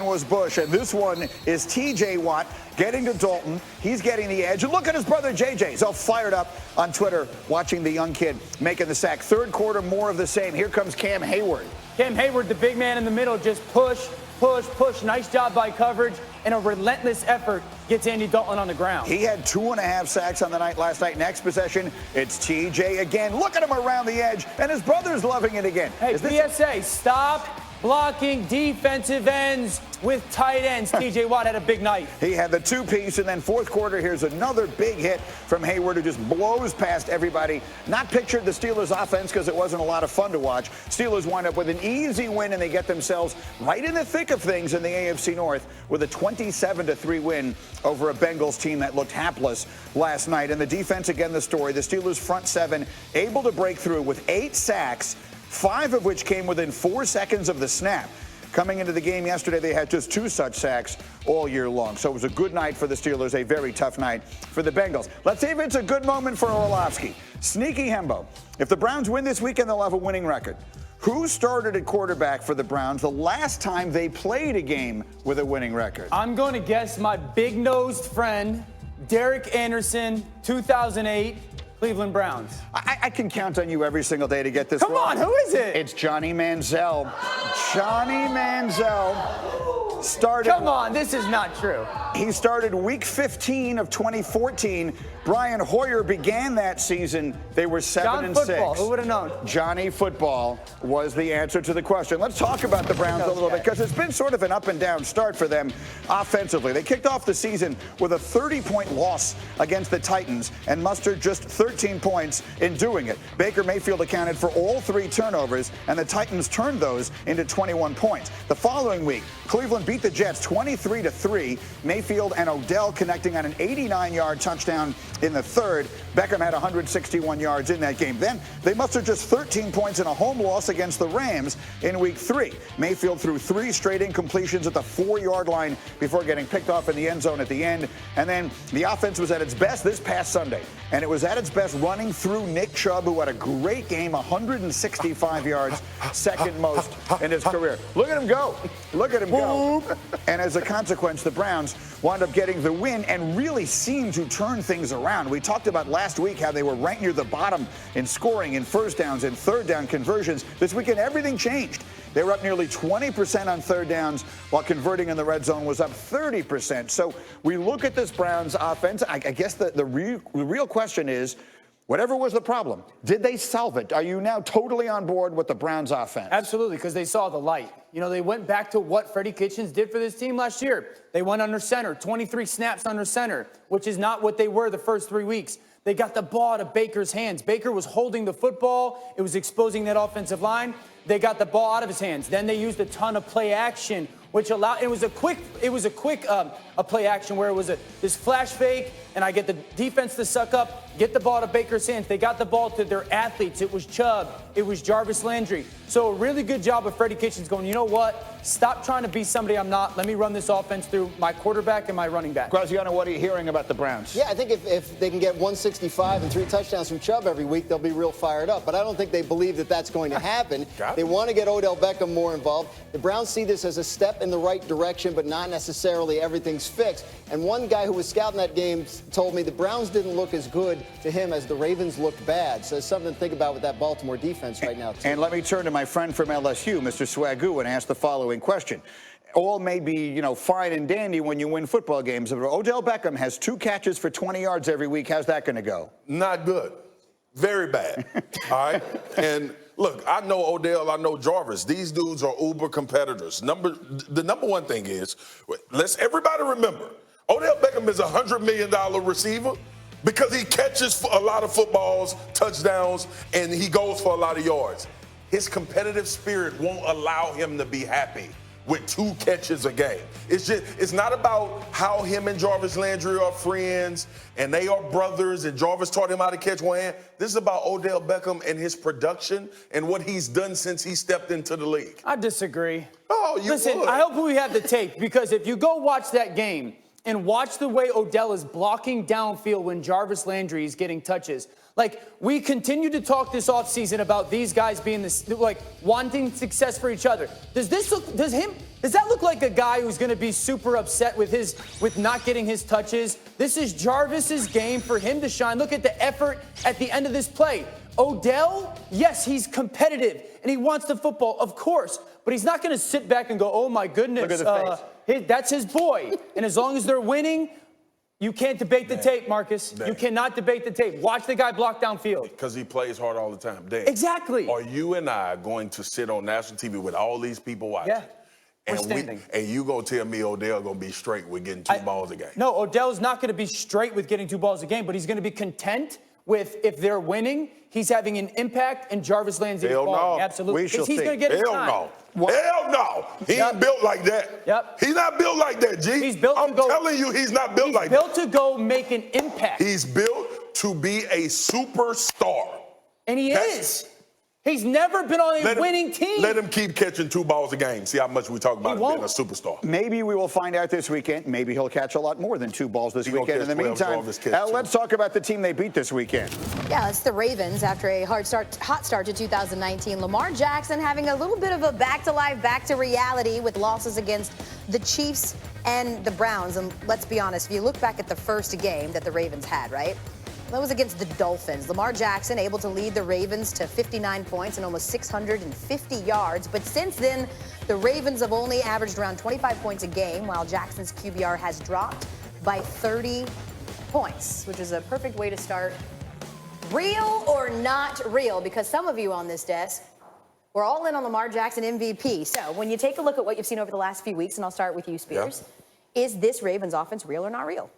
one was Bush, and this one is T.J. Watt getting to Dalton. He's getting the edge. And look at his brother J.J. He's all fired up on Twitter watching the young kid making the sack. Third quarter, more of the same. Here comes Cam Hayward. Cam Hayward, the big man in the middle, just push, push, push. Nice job by coverage, and a relentless effort gets Andy Dalton on the ground. He had 2.5 sacks on the night last night. Next possession, it's TJ again. Look at him around the edge, and his brother's loving it again. Hey, PSA, stop blocking defensive ends with tight ends. TJ Watt had a big night. He had the two-piece, and then fourth quarter, here's another big hit from Hayward, who just blows past everybody. Not pictured the Steelers' offense because it wasn't a lot of fun to watch. Steelers wind up with an easy win, and they get themselves right in the thick of things in the AFC North with a 27-3 win over a Bengals team that looked hapless last night. And the defense, again, the story. The Steelers' front seven able to break through with 8 sacks, 5 of which came within 4 seconds of the snap. Coming into the game yesterday, they had just 2 such sacks all year long. So it was a good night for the Steelers, a very tough night for the Bengals. Let's see if it's a good moment for Orlovsky. Sneaky Hembo. If the Browns win this weekend, they'll have a winning record. Who started at quarterback for the Browns the last time they played a game with a winning record? I'm going to guess my big-nosed friend, Derek Anderson, 2008. Cleveland Browns. I can count on you every single day to get this Come wrong. on, who is it? It's Johnny Manziel. Johnny Manziel started. Come on, this is not true. He started week 15 of 2014. Brian Hoyer began that season. They were 7-6. Football, who would have known? Johnny Football was the answer to the question. Let's talk about the Browns a little bit because it's been sort of an up and down start for them offensively. They kicked off the season with a 30-point loss against the Titans and mustered just 13 points in doing it. Baker Mayfield accounted for all 3 turnovers, and the Titans turned those into 21 points. The following week, Cleveland beat the Jets 23-3. Mayfield and Odell connecting on an 89-yard touchdown in the third. Beckham had 161 yards in that game. Then they mustered just 13 points in a home loss against the Rams in week 3. Mayfield threw 3 straight incompletions at the 4-yard line before getting picked off in the end zone at the end. And then the offense was at its best this past Sunday. And it was at its best running through Nick Chubb, who had a great game, 165 yards, second most in his career. Look at him go. Look at him go. And as a consequence, the Browns wound up getting the win and really seemed to turn things around. We talked about last week how they were ranked near the bottom in scoring, in first downs, in third down conversions. This weekend, everything changed. They were up nearly 20% on third downs, while converting in the red zone was up 30%. So we look at this Browns offense. I guess the real question is, whatever was the problem, did they solve it? Are you now totally on board with the Browns offense? Absolutely, because they saw the light. You know, they went back to what Freddie Kitchens did for this team last year. They went under center, 23 snaps under center, which is not what they were the first 3 weeks. They got the ball out of Baker's hands. Baker was holding the football. It was exposing that offensive line. They got the ball out of his hands. Then they used a ton of play action, which allowed. It was a quick play action where it was this flash fake, and I get the defense to suck up, get the ball to Baker's hands. They got the ball to their athletes. It was Chubb. It was Jarvis Landry. So a really good job of Freddie Kitchens going, you know what? Stop trying to be somebody I'm not. Let me run this offense through my quarterback and my running back. Graziano, what are you hearing about the Browns? Yeah, I think if they can get 165 and 3 touchdowns from Chubb every week, they'll be real fired up. But I don't think they believe that that's going to happen. They want to get Odell Beckham more involved. The Browns see this as a step in the right direction, but not necessarily everything's fixed. And one guy who was scouting that game told me the Browns didn't look as good to him as the Ravens looked bad. So it's something to think about with that Baltimore defense right now, too. And let me turn to my friend from LSU, Mr. Swagoo, and ask the following question. All may be, fine and dandy when you win football games. But Odell Beckham has 2 catches for 20 yards every week. How's that going to go? Not good. Very bad. All right? And look, I know Odell, I know Jarvis. These dudes are uber competitors. The number one thing is, let's everybody remember, Odell Beckham is a $100 million receiver because he catches a lot of footballs, touchdowns, and he goes for a lot of yards. His competitive spirit won't allow him to be happy with 2 catches a game. It's not about how him and Jarvis Landry are friends and they are brothers and Jarvis taught him how to catch one hand. This is about Odell Beckham and his production and what he's done since he stepped into the league. I disagree. Oh, you Listen, would. I hope we have the tape, because if you go watch that game and watch the way Odell is blocking downfield when Jarvis Landry is getting touches, Like, we continue to talk this offseason about these guys being this, like, wanting success for each other. Does that look like a guy who's going to be super upset with not getting his touches? This is Jarvis's game for him to shine. Look at the effort at the end of this play. Odell, yes, he's competitive and he wants the football, of course, but he's not going to sit back and go, oh my goodness, that's his boy. And as long as they're winning, you can't debate the tape, Marcus. You cannot debate the tape. Watch the guy block downfield. Because he plays hard all the time. Dan, exactly. Are you and I going to sit on national TV with all these people watching? Yeah. And you gonna tell me Odell gonna be straight with getting two balls a game? No, Odell's not gonna be straight with getting 2 balls a game, but he's gonna be content with, if they're winning, he's having an impact and Jarvis Landry is balling. No. Absolutely. We shall he's see. gonna get his Hell time. no. Hell no. He ain't built like that. Yep. He's not built like that, G. He's built I'm telling you, he's not built like that. He's built to go make an impact. He's built to be a superstar. And he is. He's never been on a winning team. Let him keep catching 2 balls a game. See how much we talk about him being a superstar. Maybe we will find out this weekend. Maybe he'll catch a lot more than 2 balls this weekend. In the meantime, let's talk about the team they beat this weekend. Yeah, it's the Ravens. After a hot start to 2019, Lamar Jackson having a little bit of a back to life, back to reality with losses against the Chiefs and the Browns. And let's be honest, if you look back at the first game that the Ravens had, right? That was against the Dolphins. Lamar Jackson able to lead the Ravens to 59 points and almost 650 yards. But since then, the Ravens have only averaged around 25 points a game, while Jackson's QBR has dropped by 30 points, which is a perfect way to start. Real or not real? Because some of you on this desk, we're all in on Lamar Jackson MVP. So when you take a look at what you've seen over the last few weeks, and I'll start with you, Spears, is this Ravens offense real or not real?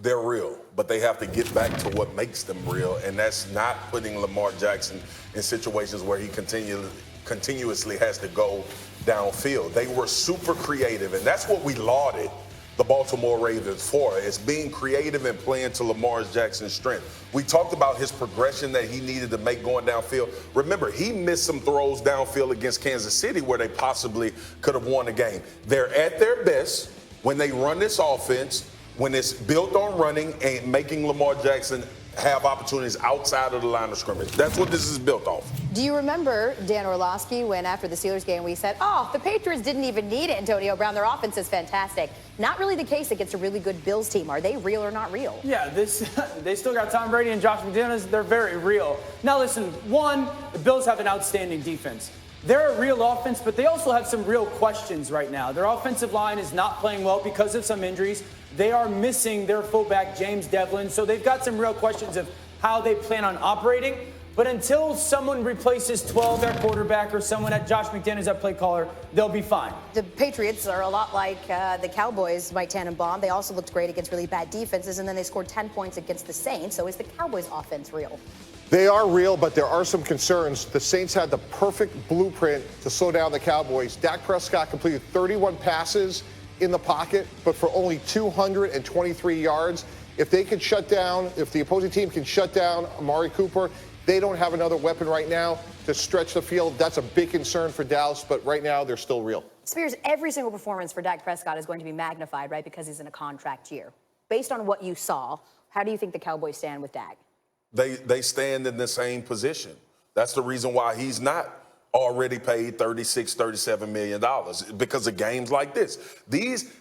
They're real, but they have to get back to what makes them real, and that's not putting Lamar Jackson in situations where he continuously has to go downfield. They were super creative, and that's what we lauded the Baltimore Ravens for, is being creative and playing to Lamar Jackson's strength. We talked about his progression that he needed to make going downfield. Remember, he missed some throws downfield against Kansas City where they possibly could have won the game. They're at their best when they run this offense, when it's built on running and making Lamar Jackson have opportunities outside of the line of scrimmage. That's what this is built off. Do you remember, Dan Orlovsky, when after the Steelers game we said, oh, the Patriots didn't even need Antonio Brown. Their offense is fantastic. Not really the case against a really good Bills team. Are they real or not real? Yeah, they still got Tom Brady and Josh McDaniels. They're very real. Now listen, one, the Bills have an outstanding defense. They're a real offense, but they also have some real questions right now. Their offensive line is not playing well because of some injuries. They are missing their fullback, James Devlin, so they've got some real questions of how they plan on operating. But until someone replaces 12 at quarterback or someone at Josh McDaniels at play caller, they'll be fine. The Patriots are a lot like the Cowboys, Mike Tannenbaum. They also looked great against really bad defenses, and then they scored 10 points against the Saints. So is the Cowboys offense real? They are real, but there are some concerns. The Saints had the perfect blueprint to slow down the Cowboys. Dak Prescott completed 31 passes in the pocket, but for only 223 yards. If they could shut down, if the opposing team can shut down Amari Cooper, they don't have another weapon right now to stretch the field. That's a big concern for Dallas, but right now they're still real. Spears, every single performance for Dak Prescott is going to be magnified, right, because he's in a contract year. Based on what you saw, how do you think the Cowboys stand with Dak? They stand in the same position. That's the reason why he's not already paid $36, $37 million, because of games like this.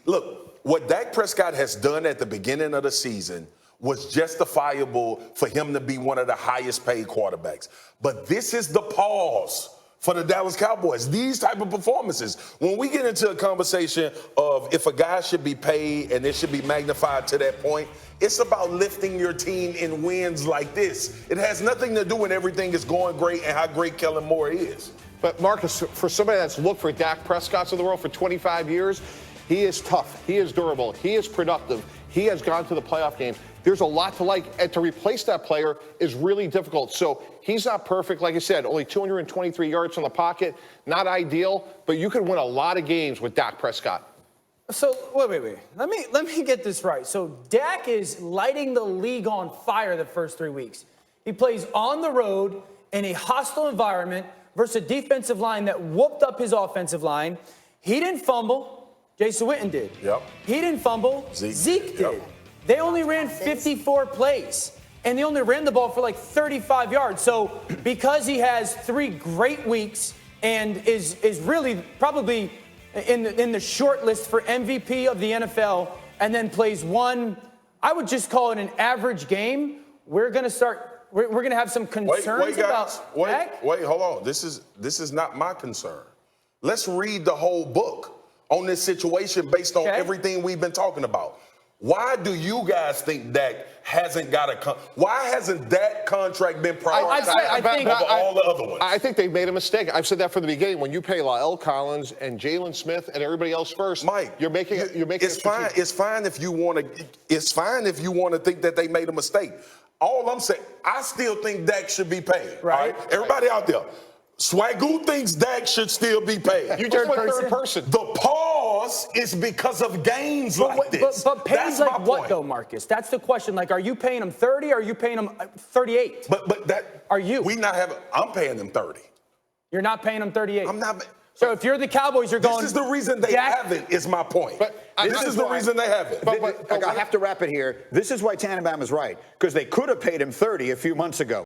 Look, what Dak Prescott has done at the beginning of the season was justifiable for him to be one of the highest paid quarterbacks. But this is the pause for the Dallas Cowboys, these type of performances. When we get into a conversation of if a guy should be paid and it should be magnified to that point, it's about lifting your team in wins like this. It has nothing to do when everything is going great and how great Kellen Moore is. But Marcus, for somebody that's looked for Dak Prescott's of the world for 25 years, he is tough, he is durable, he is productive, he has gone to the playoff games. There's a lot to like, and to replace that player is really difficult. So he's not perfect, like I said, only 223 yards from the pocket, not ideal, but you can win a lot of games with Dak Prescott. So wait. Let me get this right. So Dak is lighting the league on fire the first 3 weeks. He plays on the road in a hostile environment versus a defensive line that whooped up his offensive line. He didn't fumble. Jason Witten did. Yep. He didn't fumble. Zeke did. Yep. They only ran 54 plays. and they only ran the ball for like 35 yards. So because he has 3 great weeks and is really probably in the short list for MVP of the NFL, and then plays one, I would just call it an average game, we're going to have some concerns about Dak. Wait, hold on. This is not my concern. Let's read the whole book on this situation based on everything we've been talking about. Why do you guys think Dak hasn't got why hasn't that contract been prioritized over all the other ones? I think they've made a mistake. I've said that from the beginning. When you pay La'el Collins and Jalen Smith and everybody else first, Mike, you're making it's fine. It's fine if you want to. It's fine if you want to think that they made a mistake. All I'm saying, I still think Dak should be paid. Right. Everybody out there, Swagoo thinks Dak should still be paid. You just went third person. The pause is because of games like this. But That's like my what point. though, Marcus? That's the question. Like, are you paying him 30 or are you paying him 38? But that are you? I'm paying them 30. You're not paying him 38. I'm not. So if you're the Cowboys, you're going. This is the reason they haven't. Is my point. This is the reason they haven't. I have to wrap it here. This is why Tannenbaum is right, because they could have paid him 30 a few months ago.